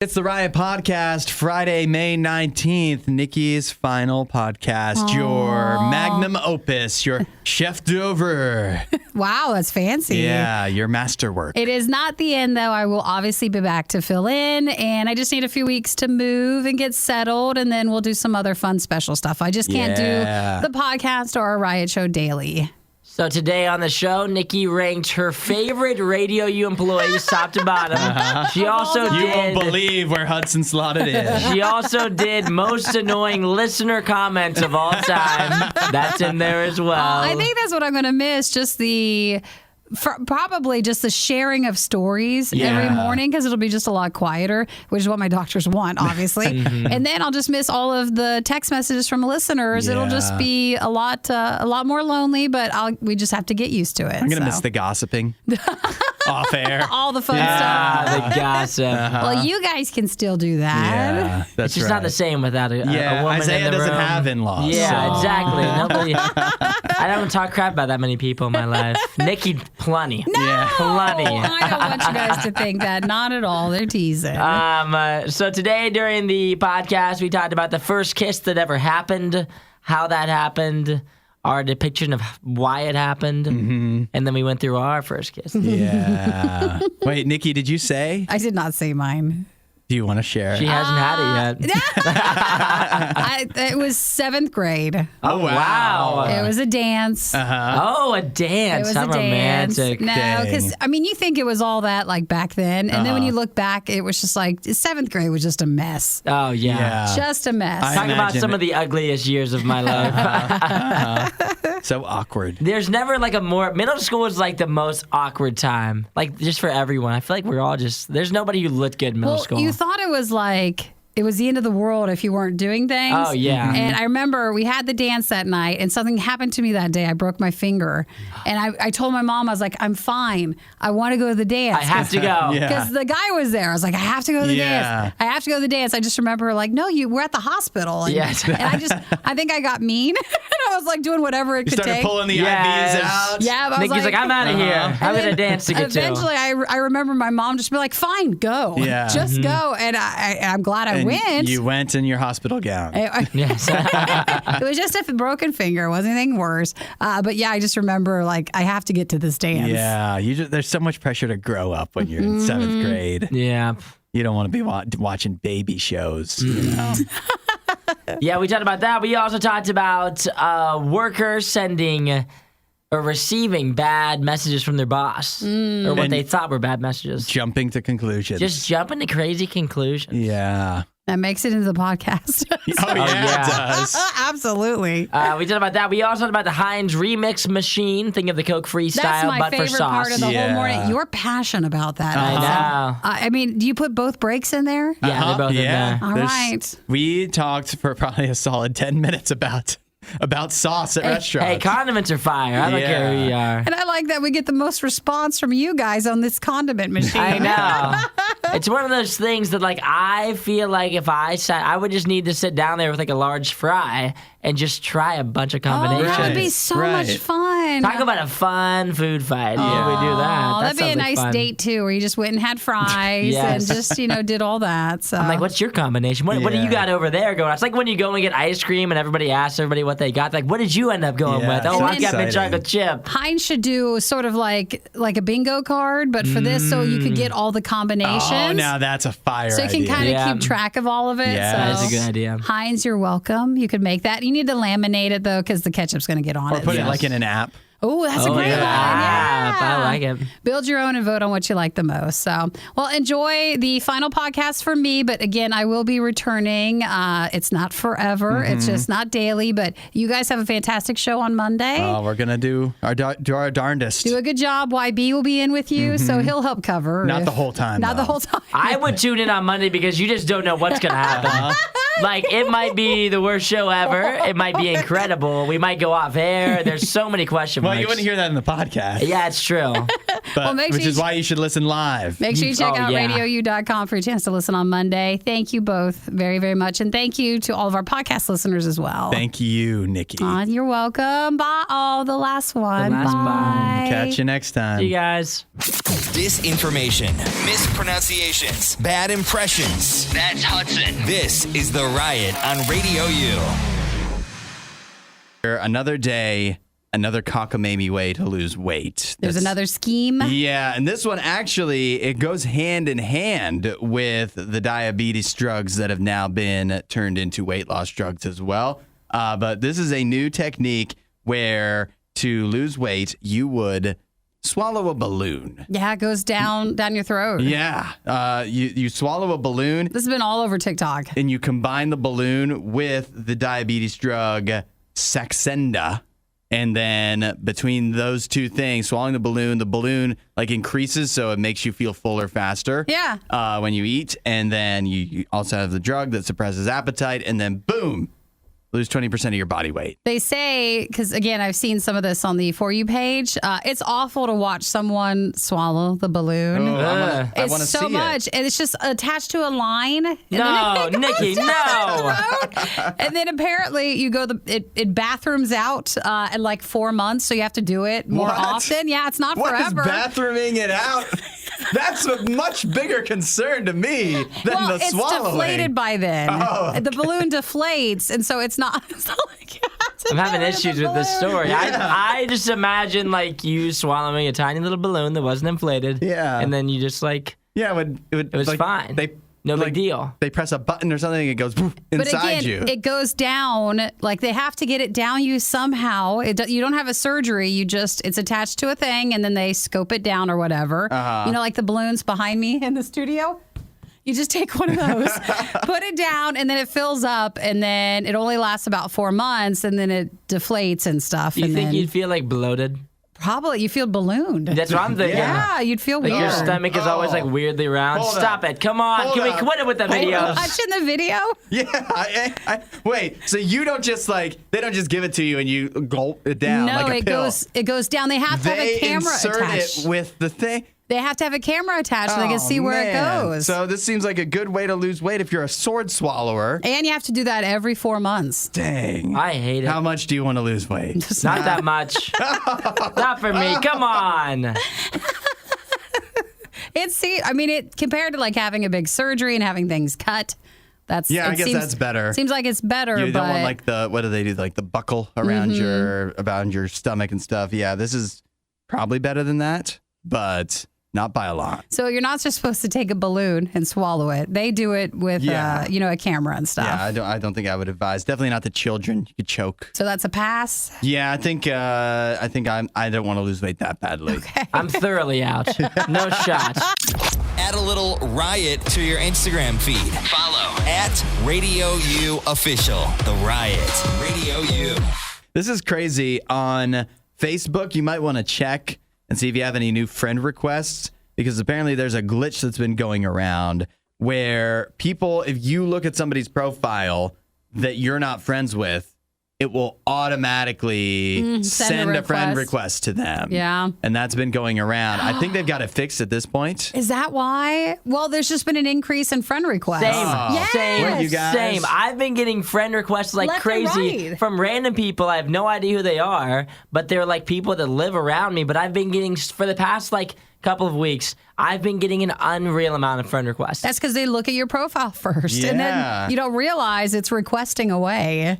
It's the RIOT Podcast, Friday, May 19th, Nikki's final podcast, your magnum opus, your chef d'oeuvre. Wow, that's fancy. Yeah, your masterwork. It is not the end, though. I will obviously be back to fill in, and I just need a few weeks to move and get settled, and then we'll do some other fun special stuff. I just can't do the podcast or a RIOT show daily. So today on the show, Nikki ranked her favorite RadioU employees top to bottom. She also You did. won't believe where Hudson slotted in. She also did most annoying listener comments of all time. That's in there as well. I think that's what I'm going to miss, just probably just the sharing of stories every morning, because it'll be just a lot quieter, which is what my doctors want, obviously. And then I'll just miss all of the text messages from listeners. It'll just be a lot more lonely, but we just have to get used to it. I'm going to miss the gossiping off air. All the fun stuff. The gossip. Well, you guys can still do that. Yeah, that's It's just not the same without a woman Isaiah in the doesn't room. have in-laws. Yeah, so. exactly. Nobody. I don't talk crap about that many people in my life. Nikki, plenty. No, Plenty. I don't want you guys to think that. Not at all. They're teasing. So today during the podcast, we talked about the first kiss that ever happened, how that happened, our depiction of why it happened, and then we went through our first kiss. Yeah. Wait, Nikki, did you say? I did not say mine. Do you want to share? She hasn't had it yet. It was 7th grade. Oh, wow. It was a dance. Oh, a dance. It was How a dance. romantic. No, because, you think it was all that, like, back then. And then when you look back, it was just like, 7th grade was just a mess. Oh, yeah. Just a mess. I Talk about imagine some it. of the ugliest years of my life. So awkward. There's never like middle school is like the most awkward time. Like just for everyone. I feel like we're all there's nobody who looked good in middle school. You thought it was like, it was the end of the world if you weren't doing things. Oh, yeah. And I remember we had the dance that night, and something happened to me that day. I broke my finger. And I told my mom, I was like, I'm fine. I want to go to the dance. I have to go. Yeah. Because the guy was there. I was like, I have to go to the dance. I have to go to the dance. I just remember her like, no, we're at the hospital. And, Yes. and I think I got mean. And I was like doing whatever it You could started take. pulling the Yes. IVs out. Yeah, but I was Nikki's like, I'm out of here. I'm at a dance to get eventually, to. I remember my mom just be like, fine, go. Yeah. Just go. And I'm glad I And went. you went in your hospital gown. Yes. It was just a broken finger. It wasn't anything worse. But yeah, I just remember like I have to get to this dance. Yeah, there's so much pressure to grow up when you're in 7th grade. Yeah. You don't want to be watching baby shows. You know? Yeah, we talked about that. We also talked about workers sending or receiving bad messages from their boss or what they thought were bad messages. Jumping to conclusions. Just jumping to crazy conclusions. Yeah. That makes it into the podcast. Oh, yeah, it does. Absolutely. We talked about that. We also talked about the Heinz remix machine. Think of the Coke Freestyle, That's my but for favorite sauce. part of the whole morning. You're passionate about that. I know. Do you put both breaks in there? Yeah, they're both in there. All right. We talked for probably a solid 10 minutes about sauce at restaurants. Hey, condiments are fire. I don't care who you are. And I like that we get the most response from you guys on this condiment machine. I know. It's one of those things that, like, I feel like if I would just need to sit down there with, like, a large fry and just try a bunch of Oh, combinations. that would be so much fun. Talk about a fun food fight. Yeah, we do that. Oh, that'd be a sounds like nice fun. date, too, where you just went and had fries Yes. and just, did all that. So I'm like, what's your combination? What do you got over there going on? It's like when you go and get ice cream and everybody asks everybody what they got. Like, what did you end up going with? Oh, I got mint chocolate chip. Heinz should do sort of like a bingo card, but for this, so you could get all the combinations. Oh, now that's a fire So you can idea. kind of keep track of all of it. Yeah. So That's a good idea. Heinz, you're welcome. You could make that. You need to laminate it, though, because the ketchup's going to get on Or it. put it like in an app. Oh, that's a great one. Yeah. I like it. Build your own and vote on what you like the most. So, well, enjoy the final podcast for me. But again, I will be returning. It's not forever. It's just not daily. But you guys have a fantastic show on Monday. We're going to do our darndest. Do a good job. YB will be in with you, so he'll help cover. Not the whole time, Not the though. whole time. I would tune in on Monday because you just don't know what's going to happen. Like, it might be the worst show ever. It might be incredible. We might go off air. There's so many question marks. Well, you wouldn't hear that in the podcast. Yeah, it's true. Which is why you should listen live. Make sure you check out RadioU.com for a chance to listen on Monday. Thank you both very, very much. And thank you to all of our podcast listeners as well. Thank you, Nikki. You're welcome. Bye. Oh, the last one. Bye. Catch you next time. See you guys. Disinformation, mispronunciations, bad impressions. That's Hudson. This is The Riot on Radio U. Another day, another cockamamie way to lose weight. There's another scheme. Yeah, and this one actually, it goes hand in hand with the diabetes drugs that have now been turned into weight loss drugs as well. But this is a new technique where to lose weight, you would swallow a balloon. Yeah, it goes down your throat. Yeah, you swallow a balloon. This has been all over TikTok. And you combine the balloon with the diabetes drug Saxenda. And then between those two things, swallowing the balloon like increases, so it makes you feel fuller faster. Yeah. When you eat. And then you also have the drug that suppresses appetite. And then boom, lose 20% of your body weight. They say, because again, I've seen some of this on the For You page. It's awful to watch someone swallow the balloon. I want to so see much. And it's just attached to a line. No, Nikki, no. And then apparently you go, it bathrooms out in like 4 months. So you have to do it more often. Yeah, it's not forever. What is bathrooming it out? That's a much bigger concern to me than the swallowing. It's deflated by then. Oh, okay. The balloon deflates, and so it's not like you have to I'm having get rid of issues the with this balloon. story. Yeah. I just imagine like you swallowing a tiny little balloon that wasn't inflated. Yeah. And then you just like, Yeah, it was like, fine. They no big deal. They press a button or something, and it goes poof, inside But again, you. it goes down. Like they have to get it down you somehow. You don't have a surgery. It's attached to a thing, and then they scope it down or whatever. You know, like the balloons behind me in the studio. You just take one of those, put it down, and then it fills up, and then it only lasts about 4 months, and then it deflates and stuff. Do you and think then you'd feel like bloated? probably you feel ballooned. That's what I'm thinking. Yeah, you'd feel Like weird. your stomach is always like weirdly round. Hold Stop up. it. Come on. Hold Can we up. quit it with the videos? Watching the video. Yeah, wait. So you don't just they don't just give it to you and you gulp it down No, like a pill. it goes down. They have to have a camera insert attached. it with the thing. They have to have a camera attached so they can see where it goes. So this seems like a good way to lose weight if you're a sword swallower. And you have to do that every 4 months. Dang. I hate it. How much do you want to lose weight? Not that much. Not for me. Come on. It compared to like having a big surgery and having things cut. I guess that's better. Seems like it's better. You but don't want like what do they do? Like the buckle around your stomach and stuff. Yeah, this is probably better than that, but not by a lot. So you're not just supposed to take a balloon and swallow it. They do it with a camera and stuff. Yeah, I don't think I would advise. Definitely not the children. You could choke. So that's a pass. Yeah, I think I don't want to lose weight that badly. Okay. I'm thoroughly out. No shot. Add a little Riot to your Instagram feed. Follow @RadioU Official. The Riot. Radio U. This is crazy. On Facebook, you might want to check and see if you have any new friend requests, because apparently there's a glitch that's been going around where people, if you look at somebody's profile that you're not friends with, it will automatically send a friend request to them. Yeah. And that's been going around. I think they've got it fixed at this point. Is that why? Well, there's just been an increase in friend requests. Same. Yes. Same. You guys? Same. I've been getting friend requests like Left and crazy right. from random people. I have no idea who they are, but they're like people that live around me. But I've been getting, for the past like couple of weeks, I've been getting an unreal amount of friend requests. That's because they look at your profile first. And Yeah. then you don't realize it's requesting away.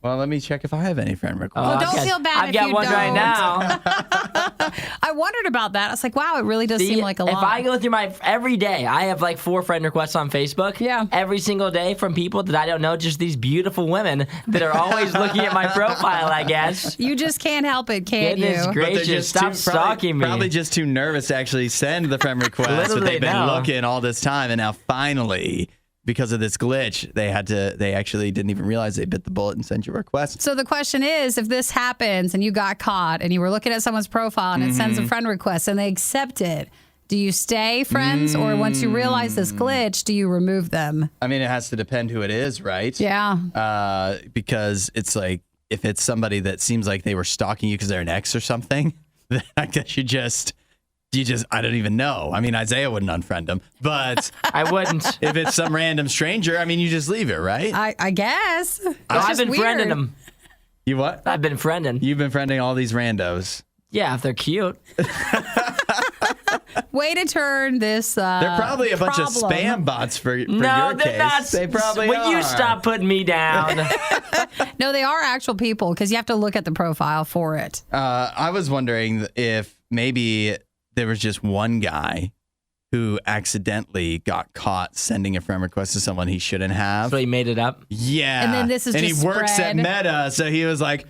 Well, let me check if I have any friend requests. Well, I've don't got- feel bad I've if got you one right don't. now. I wondered about that. I was like, wow, it really does seem like a lot. If I go through every day, I have like 4 friend requests on Facebook. Yeah. Every single day from people that I don't know, just these beautiful women that are always looking at my profile, I guess. You just can't help it, can Goodness you? gracious, stop stalking me. Probably just too nervous to actually send the friend request. But Literally, they've been no. looking all this time, and now finally, because of this glitch, they actually didn't even realize they bit the bullet and sent you a request. So the question is, if this happens and you got caught and you were looking at someone's profile and it sends a friend request and they accept it, do you stay friends, or once you realize this glitch, do you remove them? I mean, it has to depend who it is, right? Yeah. Because it's like, if it's somebody that seems like they were stalking you because they're an ex or something, then I guess you just I don't even know. I mean, Isaiah wouldn't unfriend him, but I wouldn't. if it's some random stranger, I mean, you just leave it, right? I guess. I've been friending them. You what? I've been friending. You've been friending all these randos. Yeah, if they're cute. Way to turn this. They're probably a bunch of spam bots for No, your they're case. not. They probably Will are. you stop putting me down? No, they are actual people because you have to look at the profile for it. I was wondering if maybe there was just one guy who accidentally got caught sending a friend request to someone he shouldn't have. So he made it up. Yeah. And then this is and just he works spread. at Meta, so he was like,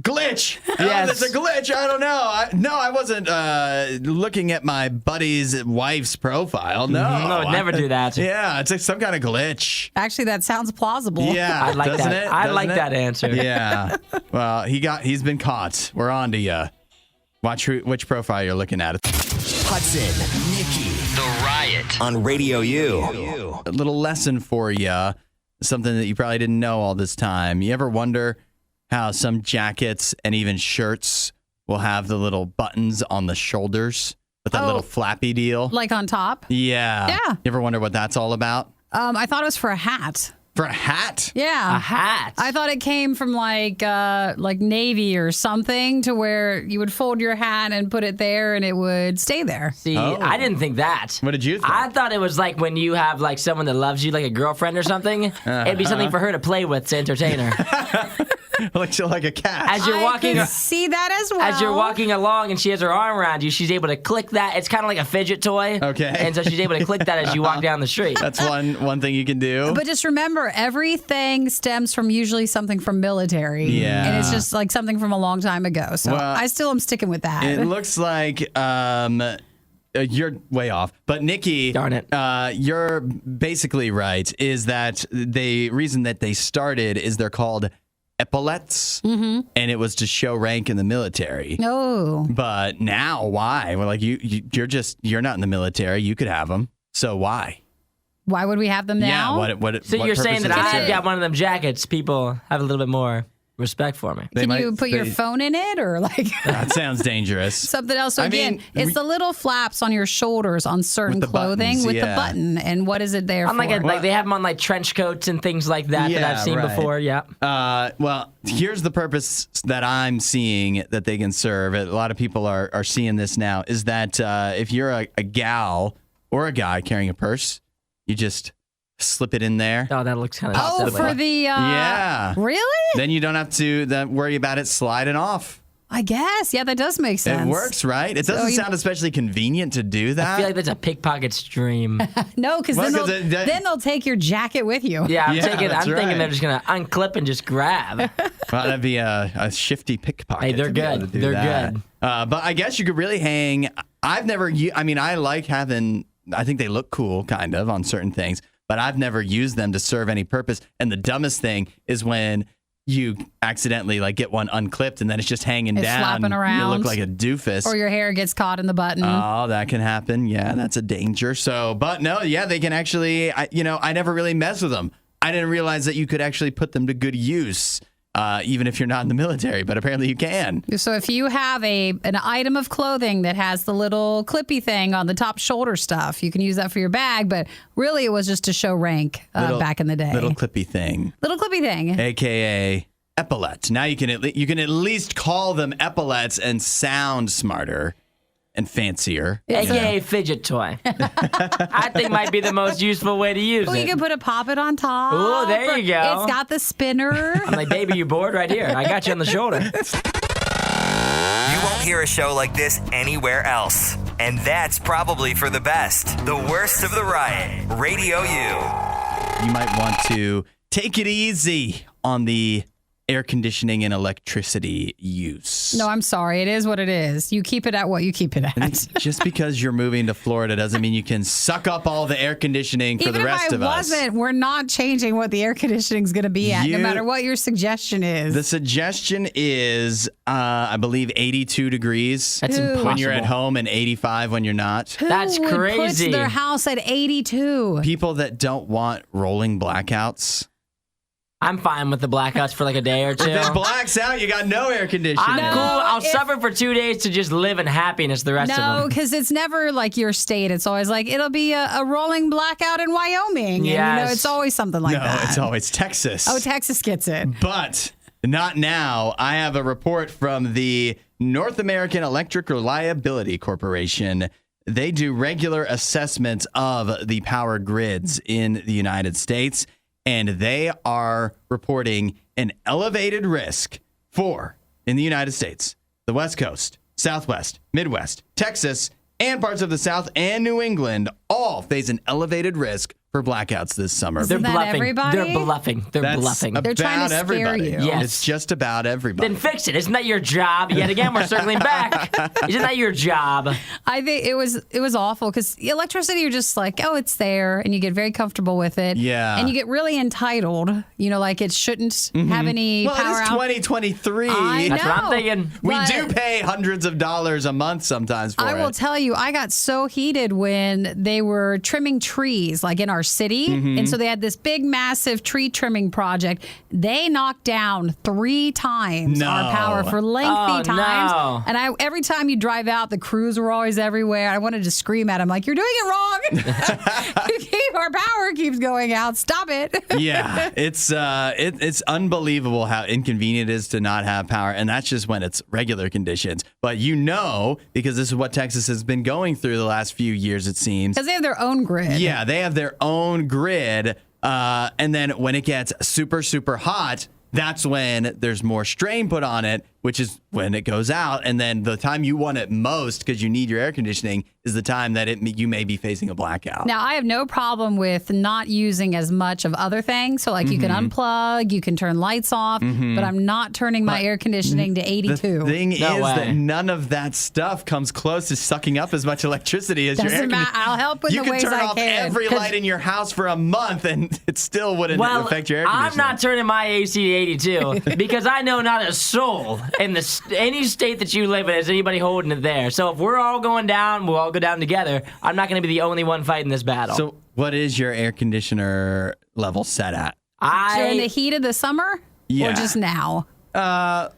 glitch. Yes. Oh, that's a glitch. I don't know. I wasn't looking at my buddy's wife's profile. No. I would never do that. Yeah, it's like some kind of glitch. Actually, that sounds plausible. Yeah, I like doesn't that. it? I Doesn't like it? that answer. Yeah. Well, he's been caught. We're on to you. Watch which profile you're looking at. Hudson, Nikki, The Riot on Radio U. A little lesson for you, something that you probably didn't know all this time. You ever wonder how some jackets and even shirts will have the little buttons on the shoulders with that little flappy deal? Like on top? Yeah. Yeah. You ever wonder what that's all about? I thought it was for a hat. For a hat? Yeah. A hat. I thought it came from like Navy or something to where you would fold your hat and put it there and it would stay there. See, I didn't think that. What did you think? I thought it was like when you have like someone that loves you, like a girlfriend or something. It'd be something for her to play with to entertain her. like a cat. As you're walking, I could see that as well. as you're walking along and she has her arm around you, she's able to click that. It's kind of like a fidget toy. Okay. And so she's able to click that as you walk down the street. That's one thing you can do. But just remember, everything stems from usually something from military. Yeah. And it's just like something from a long time ago. So Well, I still am sticking with that. It looks like you're way off. But Nikki, Darn it. You're basically right. Is that the reason that they started is they're called epaulettes, and it was to show rank in the military. No. But now, why? Well, like you're not in the military. You could have them. So why? Why would we have them now? Yeah. What? So what you're saying purpose that does it I've serve? got one of them jackets, people have a little bit more respect for me. They Can might- you put your they- phone in it or like That sounds dangerous. something else? So I again, mean, it's the little flaps on your shoulders on certain With the clothing buttons, with yeah. the button. And what is it there I'm for? like they have them on like trench coats and things like that that Yeah, I've seen right. before. Yeah. Well, here's the purpose that I'm seeing that they can serve. A lot of people are seeing this now. Is that if you're a gal or a guy carrying a purse, you just slip it in there. Oh, that looks kind of Oh, for the Yeah. Really? Then you don't have to worry about it sliding off. I guess. Yeah, that does make sense. It works, right? It doesn't you- sound especially convenient to do I that. feel like that's a pickpocket's dream. No, because Well, then, 'cause it- then they'll take your jacket with you. Yeah, I'm Yeah, thinking that's thinking right. they're just gonna unclip and just grab. Well, that'd be a shifty pickpocket. Hey, they're to be able good. to do They're that. good. But I guess you could really hang. I've never. I mean, I like having. I think they look cool, kind of, on certain things. But I've never used them to serve any purpose. And the dumbest thing is when you accidentally like get one unclipped and then it's just hanging It's down. flapping You around. look like a doofus. Or your hair gets caught in the button. Oh, that can happen. Yeah, that's a danger. So, but no, yeah, they can actually. I never really mess with them. I didn't realize that you could actually put them to good use, even if you're not in the military. But apparently, you can. So if you have an item of clothing that has the little clippy thing on the top shoulder stuff, you can use that for your bag. But really, it was just to show rank back in the day. Little clippy thing, Little clippy thing. aka epaulette. Now you can at least call them epaulettes and sound smarter and fancier. AKA fidget toy. I think might be the most useful way to use Well, you it. can put a poppet on top. Ooh, there you go. It's got the spinner. I'm like, baby, you bored right here. I got you on the shoulder. You won't hear a show like this anywhere else. And that's probably for the best. The worst of the riot. Radio U. You might want to take it easy on the air conditioning and electricity use. No, I'm sorry. It is what it is. You keep it at what you keep it at. Just because you're moving to Florida doesn't mean you can suck up all the air conditioning for Even the rest if I of us. wasn't, we're not changing what the air conditioning is going to be at, no You- matter what your suggestion is. The suggestion is, I believe, 82 degrees That's impossible. when you're at home and 85 when you're not. That's Who would crazy. Put their house at 82. People that don't want rolling blackouts. I'm fine with the blackouts for like a day or two. If it blacks out, you got no air conditioning. I'm cool. I'll suffer for 2 days to just live in happiness the rest of them. No, because it's never like your state. It's always like it'll be a rolling blackout in Wyoming. Yes. And, it's always something like that. No, it's always Texas. Oh, Texas gets it. But not now. I have a report from the North American Electric Reliability Corporation. They do regular assessments of the power grids in the United States, and they are reporting an elevated risk for, in the United States, the West Coast, Southwest, Midwest, Texas, and parts of the South and New England all face an elevated risk for blackouts this summer. They're Isn't that bluffing. everybody? They're bluffing. They're That's bluffing. They're trying to about scare everybody. you. Yes. It's just about everybody. Then fix it. Isn't that your job? Yet again, we're circling back. Isn't that your job? I think it was awful because electricity, you're just like, oh, it's there, and you get very comfortable with it. Yeah. And you get really entitled. Like it shouldn't have any well, power it is out. 2023. I That's what I'm know. thinking. We But do pay hundreds of dollars a month sometimes for I will it. tell you, I got so heated when they were trimming trees, like in our city. Mm-hmm. And so they had this big, massive tree trimming project. They knocked down 3 times No. our power for lengthy Oh, times. no. And every time you drive out, the crews were always everywhere. I wanted to scream at them, like, you're doing it wrong. Our power keeps going out. Stop it. Yeah, it's unbelievable how inconvenient it is to not have power, and that's just when it's regular conditions. But because this is what Texas has been going through the last few years, it seems. Because they have their own grid. Yeah, they have their own grid, and then when it gets super, super hot, that's when there's more strain put on it, which is when it goes out. And then the time you want it most, because you need your air conditioning, is the time that you may be facing a blackout. Now, I have no problem with not using as much of other things. So, like, you can unplug, you can turn lights off, but I'm not turning my air conditioning to 82. The thing is No way. that none of that stuff comes close to sucking up as much electricity as your air Doesn't matter. conditioning. I'll help in You the could ways turn I off can. every light in your house for a month, and it still wouldn't affect your air conditioning. I'm not turning my AC to 82 because I know not a soul in any state that you live in is anybody holding it there. So if we're all going down, we'll all go down together. I'm not going to be the only one fighting this battle. So, what is your air conditioner level set at? During the heat of the summer? Yeah. Or just now?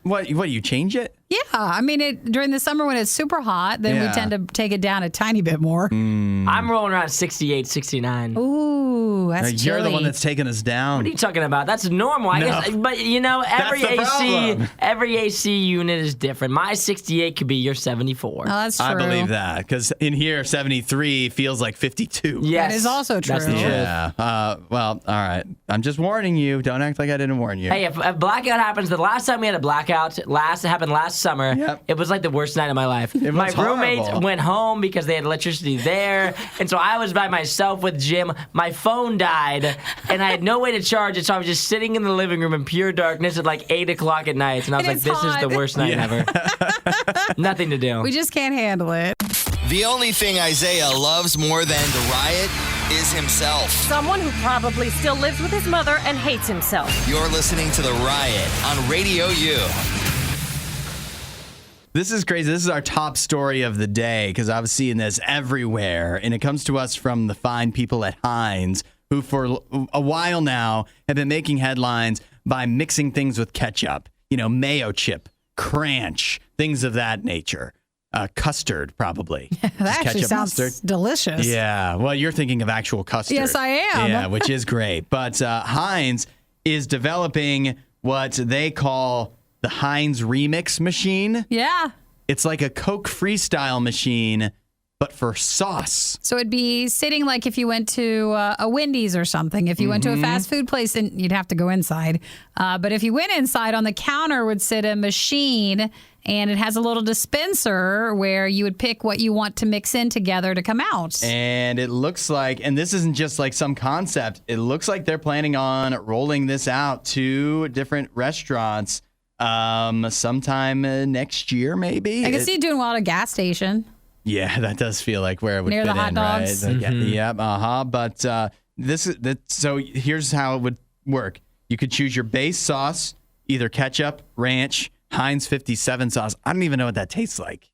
What you change it? Yeah. I mean, during the summer when it's super hot, then Yeah. we tend to take it down a tiny bit more. I'm rolling around 68, 69. Ooh, that's You're the chilly. one that's taking us down. What are you talking about? That's normal, I guess. But every That's the problem. every AC unit is different. My 68 could be your 74. Oh, that's true. I believe that because in here, 73 feels like 52. Yes, That is also That's the true. truth. Yeah. Well, all right. I'm just warning you. Don't act like I didn't warn you. Hey, if a blackout happens, the last time we had a blackout, it happened last summer. Yep. It was like the worst night of my life. was My roommates horrible. went home because they had electricity there, and so I was by myself with Jim. My phone died, and I had no way to charge it, so I was just sitting in the living room in pure darkness at like 8 o'clock at night, and I was And like, it's "This hot. is the worst night ever." Nothing to do. We just can't handle it. The only thing Isaiah loves more than the riot is himself. Someone who probably still lives with his mother and hates himself. You're listening to The Riot on Radio U. This is crazy. This is our top story of the day because I was seeing this everywhere. And it comes to us from the fine people at Heinz, who for a while now have been making headlines by mixing things with ketchup. Mayo chip, Cranch, things of that nature. Custard, probably. That actually ketchup, sounds mustard. delicious. Yeah. Well, you're thinking of actual custard. Yes, I am. Yeah, which is great. But Heinz is developing what they call the Heinz Remix machine. Yeah. It's like a Coke Freestyle machine, but for sauce. So it'd be sitting like if you went to a Wendy's or something. If you went to a fast food place, and you'd have to go inside. But if you went inside, on the counter would sit a machine, and it has a little dispenser where you would pick what you want to mix in together to come out. And it looks like, and this isn't just like some concept, it looks like they're planning on rolling this out to different restaurants sometime next year, maybe. I can see you doing well at a gas station. Yeah, that does feel like where it would Near fit the hot in, dogs. right? Yep, But so here's how it would work. You could choose your base sauce, either ketchup, ranch, Heinz 57 sauce. I don't even know what that tastes like.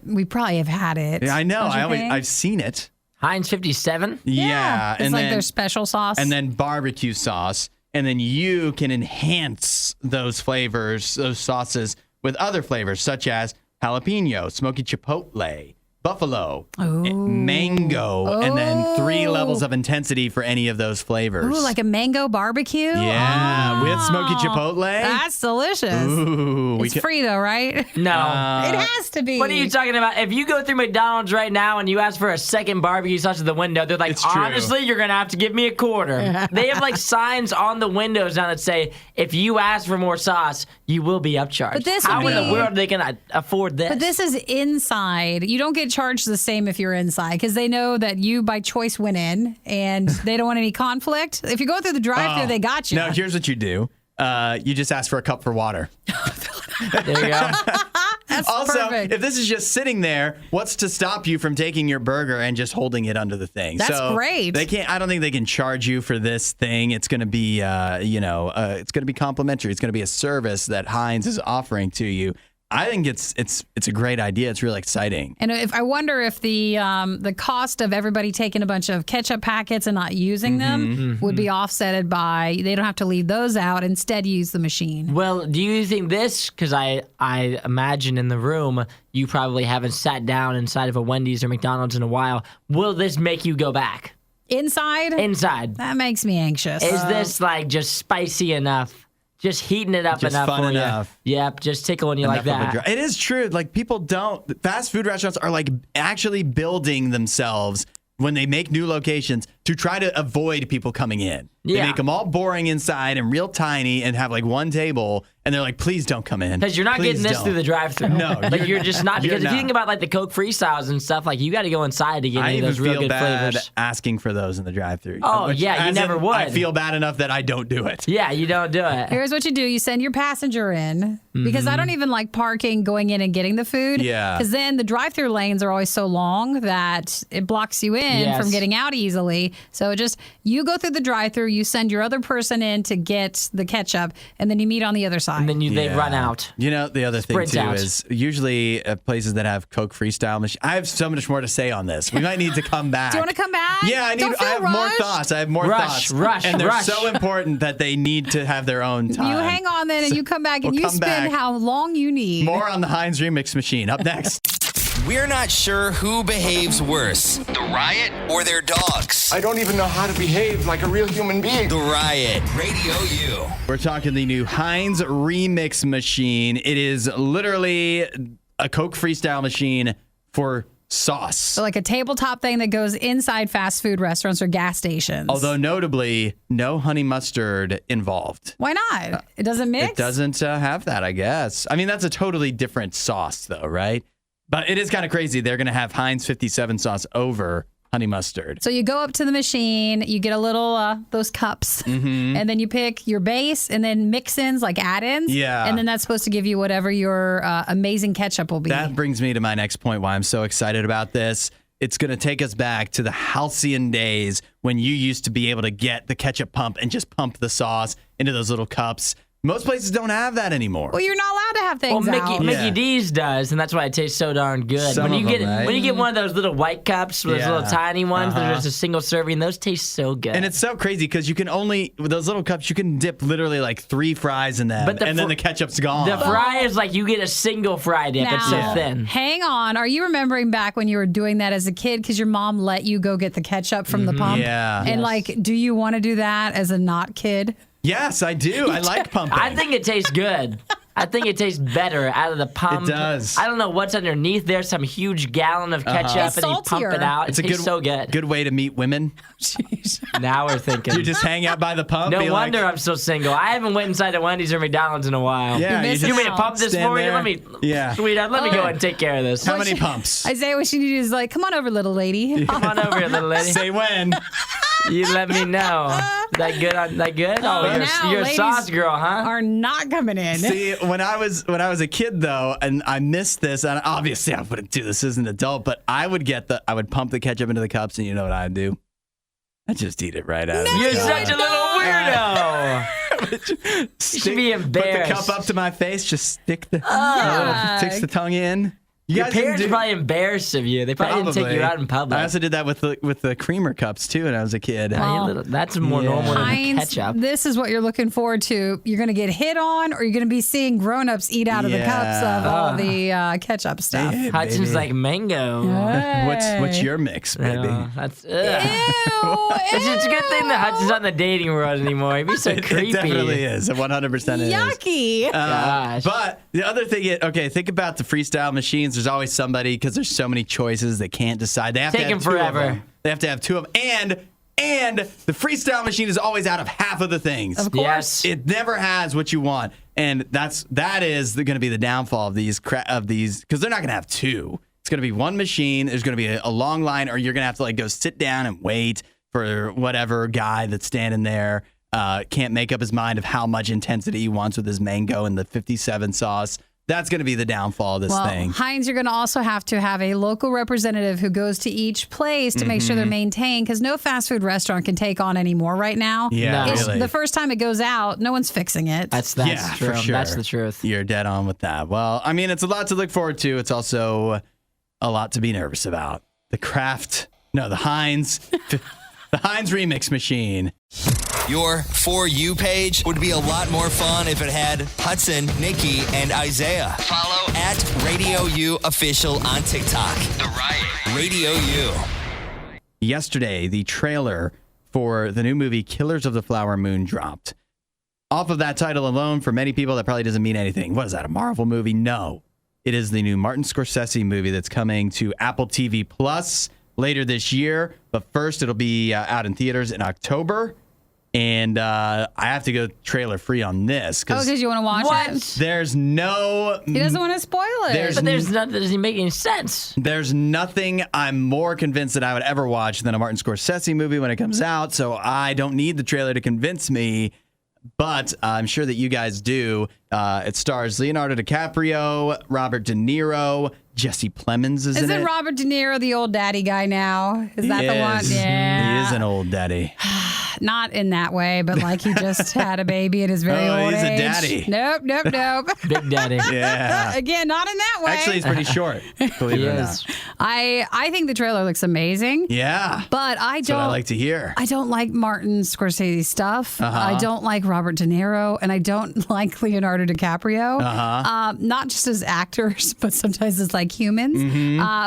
We probably have had it. Yeah, I know. Don't you think? I've seen it. Heinz 57. Yeah, It's and like then their special sauce. and then barbecue sauce. and then you can enhance those flavors, those sauces, with other flavors such as jalapeno, smoky chipotle, buffalo, mango, and then 3 levels of intensity for any of those flavors. Ooh, like a mango barbecue? Yeah, with smoky chipotle. That's delicious. Ooh, It's free though, right? No. It has to be. What are you talking about? If you go through McDonald's right now and you ask for a second barbecue sauce at the window, they're like, It's true. honestly, you're going to have to give me a quarter. They have like signs on the windows now that say, if you ask for more sauce, you will be upcharged. But this How would in the be- world are they going to afford this? But this is inside. You don't get charged the same if you're inside because they know that you by choice went in and they don't want any conflict. If you go through the drive-thru, they got you. No, here's what you do. You just ask for a cup for water. There you go. That's Also, perfect. if this is just sitting there, what's to stop you from taking your burger and just holding it under the thing? That's so great. They can't. I don't think they can charge you for this thing. It's going to be, it's going to be complimentary. It's going to be a service that Heinz is offering to you. I think it's a great idea. It's really exciting. And I wonder if the cost of everybody taking a bunch of ketchup packets and not using them would be offsetted by they don't have to leave those out. Instead, use the machine. Well, do you think this, because I imagine in the room, you probably haven't sat down inside of a Wendy's or McDonald's in a while. Will this make you go back? Inside? Inside. That makes me anxious. Is this like just spicy enough? Just heating it up Just enough fun for enough. you? Yep, just tickling you like Enough of a that. It is true. Like people don't. Fast food restaurants are like actually building themselves when they make new locations to try to avoid people coming in. They Yeah. make them all boring inside and real tiny and have like one table, and they're like, please don't come in. Because you're not Please getting this don't. through the drive-thru. No, like you're just not. you're Because if you not. think about like the Coke freestyles and stuff, like you got to go inside to get I any of even those real feel good bad flavors. asking for those in the drive-thru. Oh, Which, yeah, you as never in, would. I feel bad enough that I don't do it. Yeah, you don't do it. Here's what you do. You send your passenger in because I don't even like parking, going in and getting the food. Yeah. Because then the drive-through lanes are always so long that it blocks you in Yes. from getting out easily. So just you go through the drive-through, you send your other person in to get the ketchup, and then you meet on the other side. And then they Yeah. run out. You know, the other thing Sprint too out. is usually places that have Coke freestyle machine. I have so much more to say on this. We might need to come back. Do you want to come back? Yeah, I Don't feel have more rushed. thoughts. I have more Rush, thoughts. rush, and they're rush. so important that they need to have their own time. You hang on then, and you come back, and We'll you come spend back. how long you need. More on the Heinz Remix Machine up next. We're not sure who behaves worse, the Riot or their dogs. I don't even know how to behave like a real human being. The Riot, Radio U. We're talking the new Heinz Remix Machine. It is literally a Coke freestyle machine for sauce. So like a tabletop thing that goes inside fast food restaurants or gas stations. Although notably, no honey mustard involved. Why not? It doesn't mix? It doesn't have that, I guess. I mean, that's a totally different sauce, though, right? But it is kind of crazy. They're going to have Heinz 57 sauce over honey mustard. So you go up to the machine, you get a little, those cups, Mm-hmm. and then you pick your base and then mix-ins, like add-ins. Yeah. And then that's supposed to give you whatever your amazing ketchup will be. That brings me to my next point, why I'm so excited about this. It's going to take us back to the halcyon days when you used to be able to get the ketchup pump and just pump the sauce into those little cups. Most places don't have that anymore. Well, you're not allowed to have Well, things out. Mickey Yeah. D's does, and that's why it tastes so darn good. Some when you of get them, right? when you get one of those little white cups, those Yeah. little tiny ones that are Uh-huh. just a single serving, those taste so good. And it's so crazy because you can only, with those little cups, you can dip literally like 3 fries in them, But the and then fr- the ketchup's gone. the fry is like you get a single fry dip. It's so Now, thin. hang on. Are you remembering back when you were doing that as a kid because your mom let you go get the ketchup from the pump? Yeah. And Yes. like, do you want to do that as a not kid? Yes, I do. I like pumping. I think it tastes good. I think it tastes better out of the pump. It does. I don't know what's underneath. There's some huge gallon of ketchup, It's and you pump saltier. it out. It's It a tastes so good. good way to meet women. Now we're thinking. You just hang out by the pump. No be like, wonder I'm so single. I haven't went inside a Wendy's or McDonald's in a while. Yeah, You're you missing You just mean to pump this stand for you? there. Let me, Yeah. sweetheart, let me go and take care of this. How many pumps? Isaiah, what you need to do is like, come on over, little lady. Come on over here, little lady. Say when. You let me know. That good? That good? Oh, now you're a ladies sauce girl, huh? Are not coming in. See, when I was a kid though, and I missed this, and obviously I wouldn't do this as an adult, but I would pump the ketchup into the cups, and you know what I'd do? I'd just eat it right out. of the You're cup. such a little weirdo. You should be Put the embarrassed. cup up to my face, just stick the sticks the tongue in. You Your guys didn't parents do- are probably embarrassed of you. They probably didn't take you out in public. I also did that with the creamer cups too when I was a kid. That's more normal than the Heinz, ketchup. this is what you're looking forward to. You're going to get hit on, or you're going to be seeing grown-ups eat out of the cups of all the ketchup stuff. Hey, Hudson's baby. like mango. What's your mix, baby? That's Ew, It's a good thing that Hudson's not in the dating world anymore. He'd be so creepy. It definitely is. 100% is. yucky. Gosh. But the other thing, think about the freestyle machines. There's always somebody, because there's so many choices, they can't decide. They have to Taking have two of forever. them. They have to have two of them. And the freestyle machine is always out of half of the things. Of course. Yes. It never has what you want. And that is going to be the downfall of these, because they're not going to have two. It's going to be one machine. There's going to be a long line, or you're going to have to go sit down and wait for whatever guy that's standing there. Can't make up his mind of how much intensity he wants with his mango and the 57 sauce. That's going to be the downfall of this thing. Heinz, you're going to also have to have a local representative who goes to each place to make sure they're maintained, because no fast food restaurant can take on anymore right now. Yeah, No. really. The first time it goes out, no one's fixing it. That's Yeah, true. for sure. That's the truth. You're dead on with that. Well, I mean, it's a lot to look forward to. It's also a lot to be nervous about. The Heinz, the Heinz remix machine. Your For You page would be a lot more fun if it had Hudson, Nikki, and Isaiah. Follow at RadioU Official on TikTok. The Riot. Radio U. Yesterday, the trailer for the new movie Killers of the Flower Moon dropped. Off of that title alone, for many people, that probably doesn't mean anything. What is that, a Marvel movie? No. It is the new Martin Scorsese movie that's coming to Apple TV Plus later this year. But first, it'll be out in theaters in October. And I have to go trailer free on this because you want to watch What? it? there's no... He doesn't want to spoil it. But there's nothing that doesn't make any sense. There's nothing I'm more convinced that I would ever watch than a Martin Scorsese movie when it comes out, so I don't need the trailer to convince me, but I'm sure that you guys do. It stars Leonardo DiCaprio, Robert De Niro, Jesse Plemons is in it. Isn't Robert De Niro the old daddy guy now? Is that He the one? is. Yeah. He is an old daddy. Not in that way, but like he just had a baby at his very old he's age. a daddy. Nope. Big Daddy. Yeah. Again, not in that way. Actually, he's pretty short, believe it or Yes. not. I think the trailer looks amazing. Yeah. But I That's don't what I like to hear. I don't like Martin Scorsese stuff. I don't like Robert De Niro, and I don't like Leonardo DiCaprio. Not just as actors, but sometimes as like humans.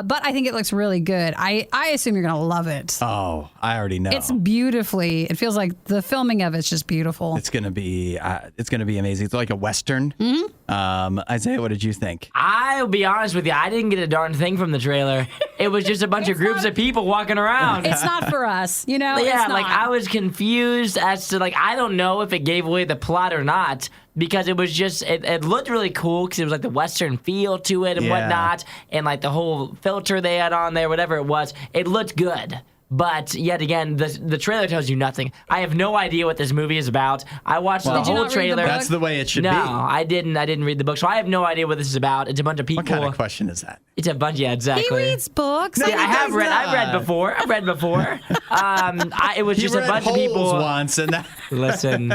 But I think it looks really good. I assume you're gonna love it. Oh, I already know. It's beautifully. It feels like the filming of it's just beautiful. It's gonna be amazing. It's like a Western. Isaiah, what did you think? I'll be honest with you. I didn't get a darn thing from the trailer. It was just a bunch of groups of people walking around. It's not for us, you know. Yeah, it's not. like I was confused as to I don't know if it gave away the plot or not, because it was just it looked really cool because it was like the Western feel to it and Yeah. whatnot, and like the whole filter they had on there, whatever it was, it looked good. But yet again, the trailer tells you nothing. I have no idea what this movie is about. I watched the Did you whole not read the trailer. book? That's the way it should No, be. I didn't read the book, so I have no idea what this is about. It's a bunch of people. What kind of question is that? It's a bunch, yeah, exactly. He reads books. No, Yeah, I he have does read. not. I've read before. It was He just a read bunch of Holes people. once, and that. Listen.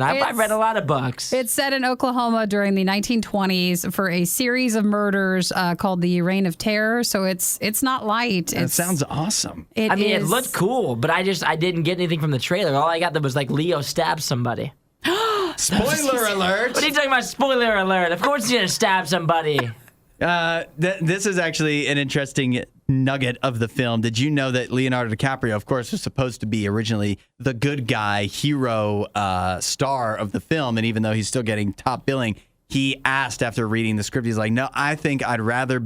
I've read a lot of books. It's set in Oklahoma during the 1920s for a series of murders called the Reign of Terror. So it's not light. That sounds awesome. It looked cool, but I didn't get anything from the trailer. All I got was Leo stabs somebody. Spoiler alert! What are you talking about? Spoiler alert! Of course he's gonna stab somebody. This is actually an interesting nugget of the film. Did you know that Leonardo DiCaprio, of course, was supposed to be originally the good guy, hero, star of the film, and even though he's still getting top billing, he asked after reading the script, he's like, "No, I think I'd rather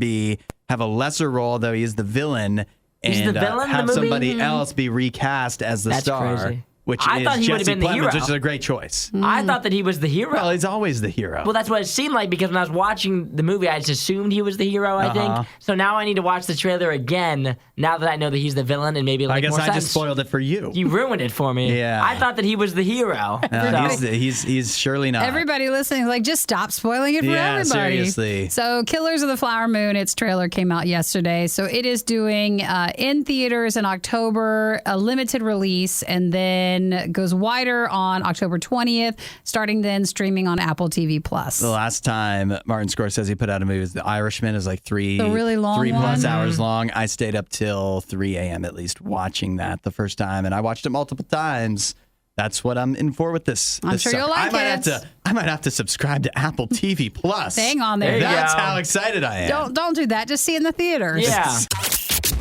have a lesser role, though he is the villain, He's and the villain in the have movie? somebody else be recast as the That's star." crazy. Which I is thought he would've Jesse been the Plemons, hero. which is a great choice. I thought that he was the hero. Well, he's always the hero. Well, that's what it seemed like, because when I was watching the movie, I just assumed he was the hero, I think. So now I need to watch the trailer again, now that I know that he's the villain, and maybe it'll I make guess more I sense. just spoiled it for you. You ruined it for me. Yeah. I thought that he was the hero. So- He's surely not. Everybody listening, just stop spoiling it for Yeah, everybody. seriously. So, Killers of the Flower Moon, its trailer came out yesterday. So, it is doing in theaters in October, a limited release, and then then goes wider on October 20th, starting then streaming on Apple TV+. The last time Martin Scorsese put out a movie was The Irishman. It was like The really long 3+ one? hours long. I stayed up till 3 a.m. at least watching that the first time, and I watched it multiple times. That's what I'm in for with this. I'm sure you'll like it. I might have to subscribe to Apple TV Plus. Hang on there. That's you go. how excited I am. Don't do that. Just see it in the theaters. Yeah.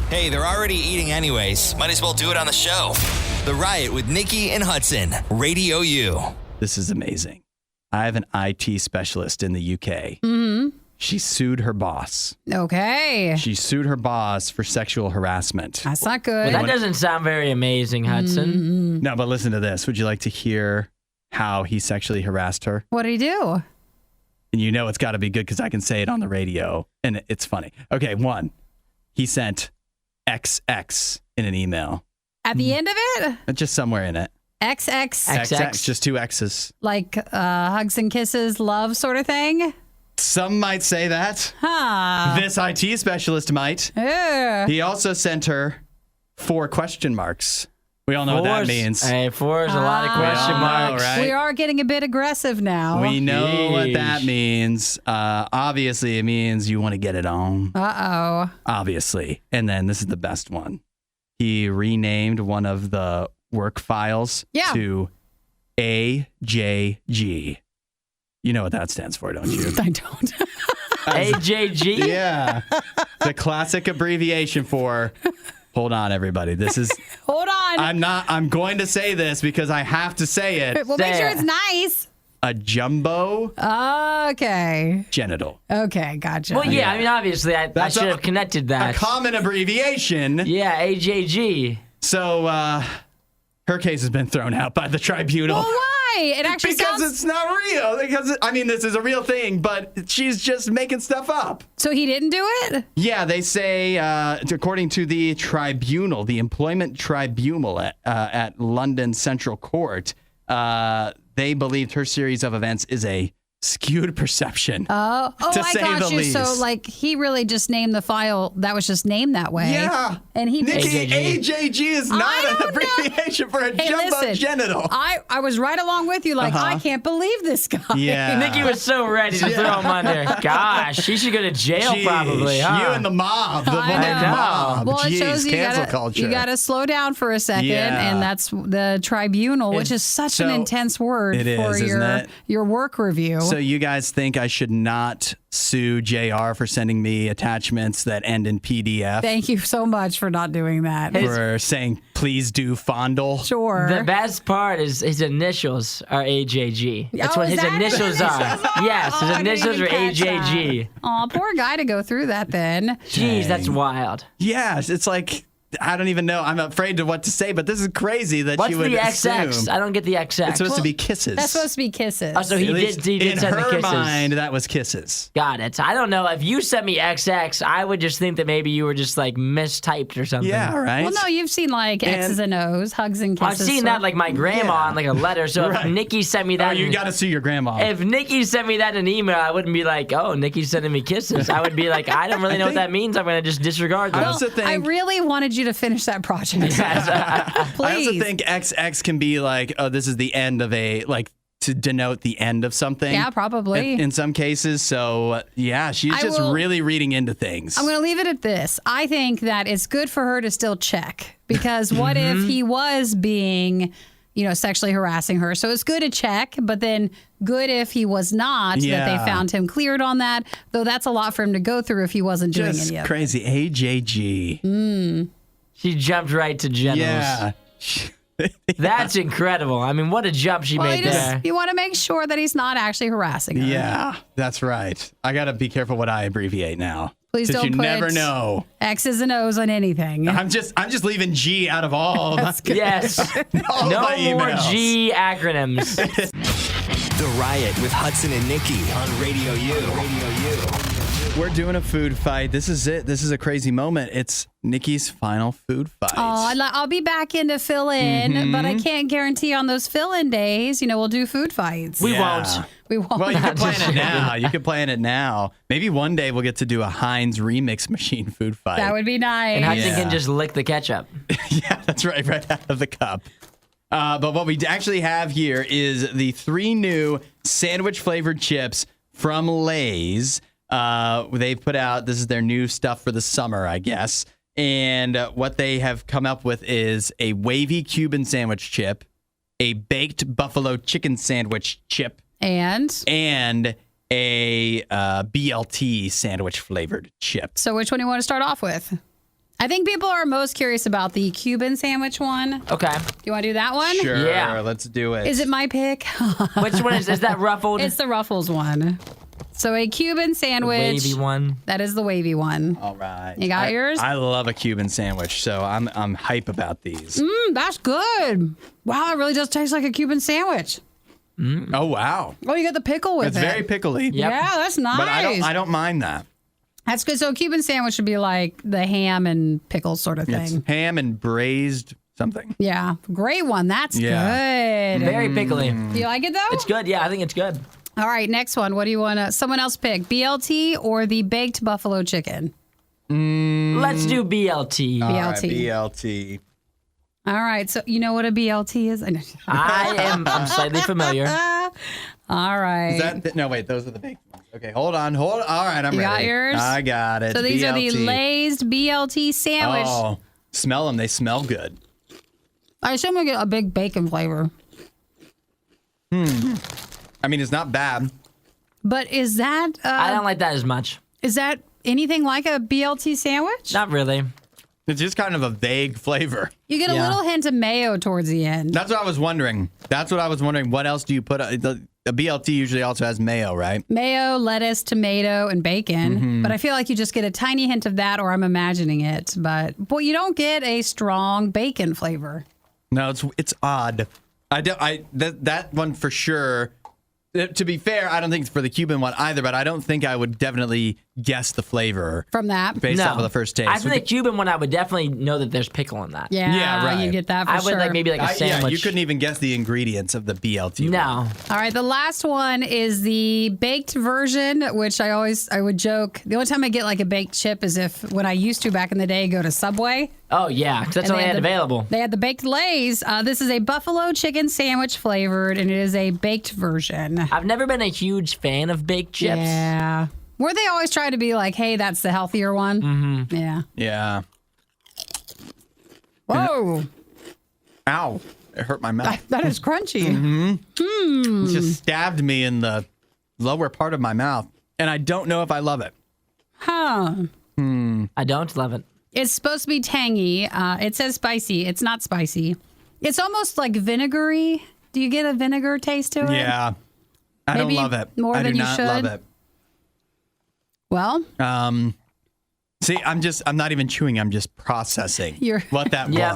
Hey, they're already eating anyways. Might as well do it on the show. The Riot with Nikki and Hudson. Radio U. This is amazing. I have an IT specialist in the UK. Mm-hmm. She sued her boss. Okay. She sued her boss for sexual harassment. That's not good. Well, that doesn't sound very amazing, Hudson. No, but listen to this. Would you like to hear how he sexually harassed her? What did he do? And you know it's got to be good because I can say it on the radio, and it's funny. Okay, 1. He sent XX in an email. At the end of it? Just somewhere in it. XX. XX, just 2 X's. Like hugs and kisses, love sort of thing? Some might say that. Huh. This IT specialist might. Ugh. He also sent her 4 question marks. We all know what that Fours. means. Hey, 4 is a lot of question all know, marks. right? We are getting a bit aggressive now. We know what Sheesh. that means. Obviously, it means you want to get it on. Uh-oh. Obviously. And then this is the best one. He renamed one of the work files to AJG. You know what that stands for, don't you? I don't. AJG? Yeah. The classic abbreviation for, hold on, everybody. This is, Hold on. I'm going to say this because I have to say it. Well, make Say sure it. it's nice. A jumbo Okay. genital. Okay, gotcha. Well, yeah, I mean, obviously, I That's should a- have connected A that. common abbreviation. Yeah, AJG. So her case has been thrown out by the tribunal. Well, why? It actually Because sounds... it's not real. Because this is a real thing, but she's just making stuff up. So he didn't do it? Yeah, they say, according to the tribunal, the employment tribunal at London Central Court, they believed her series of events is a skewed perception. To I say got the you. least. So, like, he really just named the file that was just named that way. Yeah. And he Nikki, AJG is not I an don't know. abbreviation for a Hey, jumbo listen, genital. I was right along with you. Like, I can't believe this guy. Yeah. Nikki was so ready to throw him under. Gosh, she should go to jail Jeez, probably, huh? You and the mob. The I woman know. mob. Well, Jeez, it shows you cancel gotta, culture. you got to slow down for a second, Yeah. and that's the tribunal, which is such an So, intense word it for is, isn't it? your work review. So you guys think I should not sue JR for sending me attachments that end in PDF? Thank you so much for not doing that. For saying, please do fondle? Sure. The best part is his initials are AJG. That's Oh, what is his that his initials are. Yes, his I didn't initials are even catch AJG. Aw, poor guy to go through that then. Jeez, that's wild. Yes, it's like, I don't even know. I'm afraid of what to say, but this is crazy that What's you would the assume. XX? I don't get the XX. It's supposed to be kisses. That's supposed to be kisses. Oh, so he At least did in send the her kisses. mind, that was kisses. Got it. I don't know. If you sent me XX, I would just think that maybe you were just like mistyped or something. Yeah, right? Well, no, you've seen like X's and O's, hugs and I've kisses. seen that like my grandma Yeah. on like a letter. So Right. if Nikki sent me that, Oh, you got to sue your grandma. if Nikki sent me that in an email, I wouldn't be like, "Oh, Nikki's sending me kisses." I would be like, "I don't really know what that means. I'm going to just disregard I that." also think I really wanted you to finish that project. I also Please. think XX can be like, oh, this is the end of to denote the end of something. Yeah, probably. In some cases. So, yeah, she's I just will- really reading into things. I'm going to leave it at this. I think that it's good for her to still check because what if he was being, sexually harassing her? So it's good to check, but then good if he was not, that Yeah. they found him cleared on that, though that's a lot for him to go through if he wasn't doing just any of it. crazy. AJG. She jumped right to genitals. Yeah. That's incredible. I mean, what a jump she Well, made there. you want to make sure that he's not actually harassing her. Yeah, that's right. I got to be careful what I abbreviate now. Please 'Cause don't you put never know. X's and O's on anything. I'm just leaving G out of all. Yes. all No my more emails. G acronyms. The Riot with Hudson and Nikki on Radio U. We're doing a food fight. This is it. This is a crazy moment. It's Nikki's final food fight. Oh, I'll be back in to fill in, but I can't guarantee on those fill-in days, we'll do food fights. We Yeah. won't. We won't. Well, you can plan it now. You can plan it now. Maybe one day we'll get to do a Heinz remix machine food fight. That would be nice. And Hudson Yeah. can just lick the ketchup. Yeah, that's right. Right out of the cup. But what we actually have here is the 3 new sandwich-flavored chips from Lay's. They've put out, this is their new stuff for the summer, I guess. And what they have come up with is a wavy Cuban sandwich chip, a baked buffalo chicken sandwich chip, and a BLT sandwich-flavored chip. So which one do you want to start off with? I think people are most curious about the Cuban sandwich one. Okay. Do you want to do that one? Sure, Yeah. let's do it. Is it my pick? Which one is that ruffled? It's the Ruffles one. So a Cuban sandwich. The wavy one. That is the wavy one. All right. You got yours? I love a Cuban sandwich, so I'm hype about these. That's good. Wow, it really does taste like a Cuban sandwich. Oh, wow. Oh, you got the pickle with It's it. very pickly. Yep. Yeah, that's nice. But I don't mind that. That's good. So a Cuban sandwich would be like the ham and pickles sort of thing. It's ham and braised something. Yeah, great one. That's Yeah. good. Very pickly. You like it though? It's good. Yeah, I think it's good. All right, next one. What do you want to? Someone else pick BLT or the baked buffalo chicken? Let's do BLT. All right, BLT. BLT. All right. So you know what a BLT is? I'm slightly familiar. All right. Is that no? Wait, those are the baked ones. Okay, hold on. All right, I'm You ready. got yours? I got it. So these are the BLT. Lay's BLT sandwich. Oh, smell them. They smell good. I assume we get a big bacon flavor. I mean, it's not bad. But is that I don't like that as much. is that anything like a BLT sandwich? Not really. It's just kind of a vague flavor. You get a Yeah. little hint of mayo towards the end. That's what I was wondering. What else do you put? A BLT usually also has mayo, right? Mayo, lettuce, tomato, and bacon. But I feel like you just get a tiny hint of that, or I'm imagining it. But you don't get a strong bacon flavor. No, it's odd. That one for sure. To be fair, I don't think it's for the Cuban one either, but I don't think I would definitely guess the flavor From that. based off of the first taste. I think the Cuban one, I would definitely know that there's pickle in that. Yeah, right. you get that for I would sure. like maybe like a sandwich. you couldn't even guess the ingredients of the BLT. one. No. All right, the last one is the baked version, which I would joke. The only time I get like a baked chip is if when I used to back in the day go to Subway. Oh yeah, 'cause that's And all they had the- available. They had the baked Lay's. This is a buffalo chicken sandwich flavored, and it is a baked version. I've never been a huge fan of baked chips. Yeah. Were they always try to be like, hey, that's the healthier one? Mm-hmm. Yeah. Yeah. Whoa. Ow. It hurt my mouth. That is crunchy. It just stabbed me in the lower part of my mouth. And I don't know if I love it. Huh. I don't love it. It's supposed to be tangy. It says spicy. It's not spicy. It's almost like vinegary. Do you get a vinegar taste to it? Yeah. I Maybe don't love it. more I than do you not should? love it. Well, See, I'm not even chewing. I'm just processing what that Yeah.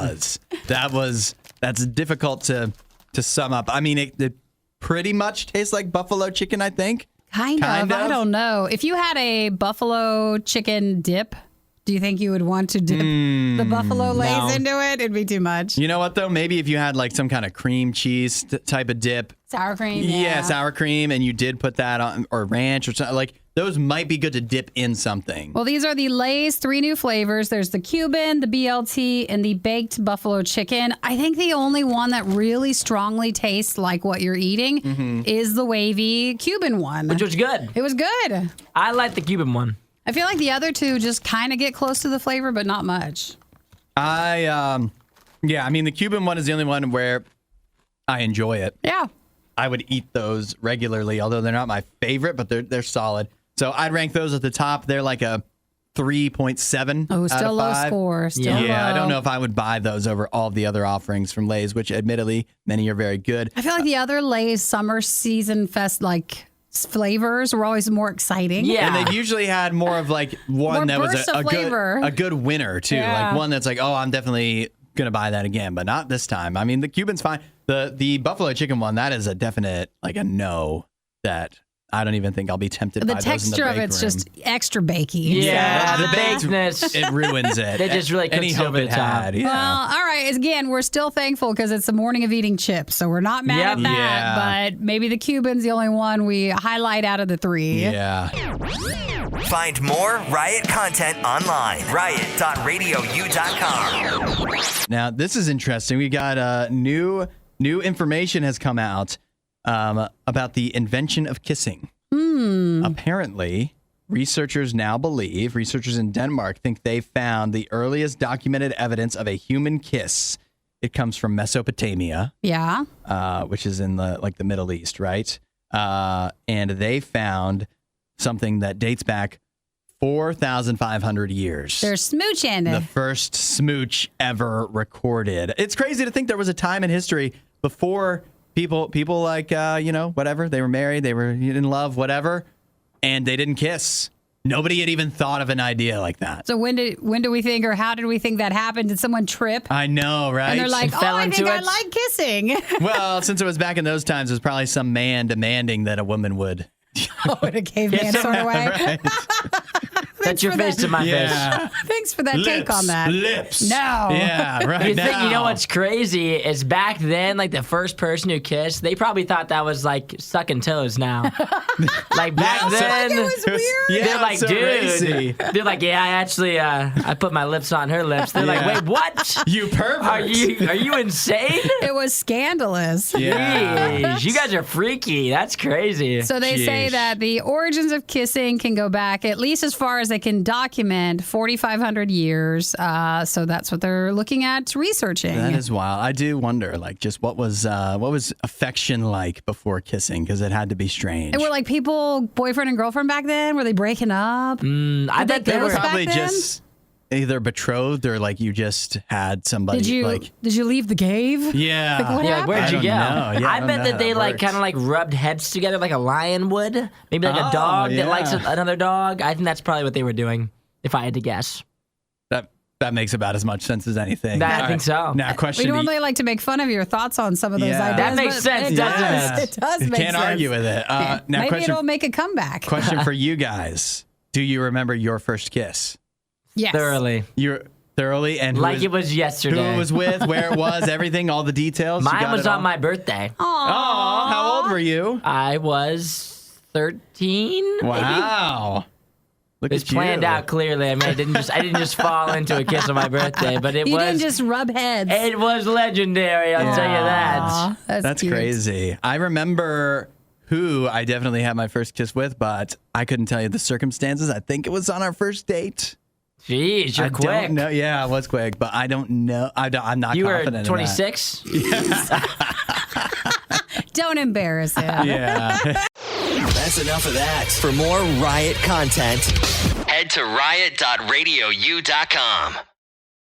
was. That's difficult to sum up. I mean, it pretty much tastes like buffalo chicken, I think. kind of. I don't know. If you had a buffalo chicken dip, do you think you would want to dip the buffalo Lay's no. into it? It'd be too much. You know what, though? Maybe if you had like some kind of cream cheese type of dip. Sour cream. Yeah, sour cream, and you did put that on, or ranch or something. Like, those might be good to dip in something. Well, these are the Lay's 3 new flavors. There's the Cuban, the BLT, and the baked buffalo chicken. I think the only one that really strongly tastes like what you're eating is the wavy Cuban one. Which was good. It was good. I like the Cuban one. I feel like the other two just kind of get close to the flavor, but not much. I mean, the Cuban one is the only one where I enjoy it. Yeah. I would eat those regularly, although they're not my favorite, but they're solid. So I'd rank those at the top. They're like a 3.7. Oh, out still of low 5. score. Still Yeah, I low. don't know if I would buy those over all the other offerings from Lay's, which admittedly many are very good. I feel like the other Lay's summer season fest flavors were always more exciting. Yeah. And they've usually had more of like one More that was bursts a of flavor. good winner too. Yeah. Like one that's like, oh, I'm definitely gonna buy that again, but not this time. I mean, the Cuban's fine. The buffalo chicken one, that is a definite like a no. That I don't even think I'll be tempted The by those in the texture of break it's room. just extra bakey. Yeah, the baked- bakedness. It ruins it. They just really any cooks it hope over it the top. had. Yeah. Well, all right. Again, we're still thankful because it's the morning of eating chips, so we're not mad Yep. at that. Yeah. But maybe the Cuban's the only one we highlight out of the 3. Yeah. Find more Riot content online. Riot.radiou.com. Now, this is interesting. We got a new new information has come out about the invention of kissing. Apparently, researchers in Denmark think they found the earliest documented evidence of a human kiss. It comes from Mesopotamia. Yeah. Which is in the Middle East, right? And they found something that dates back 4,500 years. They're smooching. The first smooch ever recorded. It's crazy to think there was a time in history before people like, whatever. They were married, they were in love, whatever, and they didn't kiss. Nobody had even thought of an idea like that. So when do we think, or how did we think that happened? Did someone trip? I know, right? And they're like, I think I like kissing. Well, since it was back in those times, it was probably some man demanding that a woman would. In a caveman sort of way. Right. That's your face to my face. Thanks for that take on that. Lips. No. Yeah, right. You know what's crazy is back then, like the first person who kissed, they probably thought that was like sucking toes now. Like back then. It was weird. Yeah, they're like, so dude. racy. They're like, yeah, I actually, I put my lips on her lips. They're like, wait, what? You pervert. Are you insane? It was scandalous. Yeah. Jeez, you guys are freaky. That's crazy. So they say that the origins of kissing can go back at least as far as they can document 4,500 years. So that's what they're looking at researching. That is wild. I do wonder, like, just what was affection like before kissing? Because it had to be strange. And were like people boyfriend and girlfriend back then? Were they breaking up? I bet they were probably back then? just either betrothed or like you just had somebody. Did you leave the cave? Yeah. Like, what happened? Where'd you go? Yeah, I bet that they like kind of like rubbed heads together like a lion would. Maybe like a dog that likes another dog. I think that's probably what they were doing, if I had to guess. That makes about as much sense as anything. I think so. Now, question. We normally like to make fun of your thoughts on some of those Yeah. ideas. That makes but sense, doesn't it? It does You make sense. can't argue with it. Now, Maybe question. it'll make a comeback. Question for you guys: do you remember your first kiss? Yes. Thoroughly. Thoroughly, and who It was yesterday. Who it was with, where it was, everything, all the details. You Mine got was it all? on my birthday. Oh, how old were you? I was 13. Maybe. Wow. Look It's at you. planned out clearly. I mean, I didn't just fall into a kiss on my birthday, but You didn't just rub heads. it was legendary. I'll tell you that. Aw, That's cute. crazy. I remember who I definitely had my first kiss with, but I couldn't tell you the circumstances. I think it was on our first date. Jeez, you're I quick. don't know. Yeah, I was quick, but I don't know. I'm not You were confident 26. Don't embarrass him. in that. Yeah. That's enough of that. For more Riot content, head to riot.radiou.com.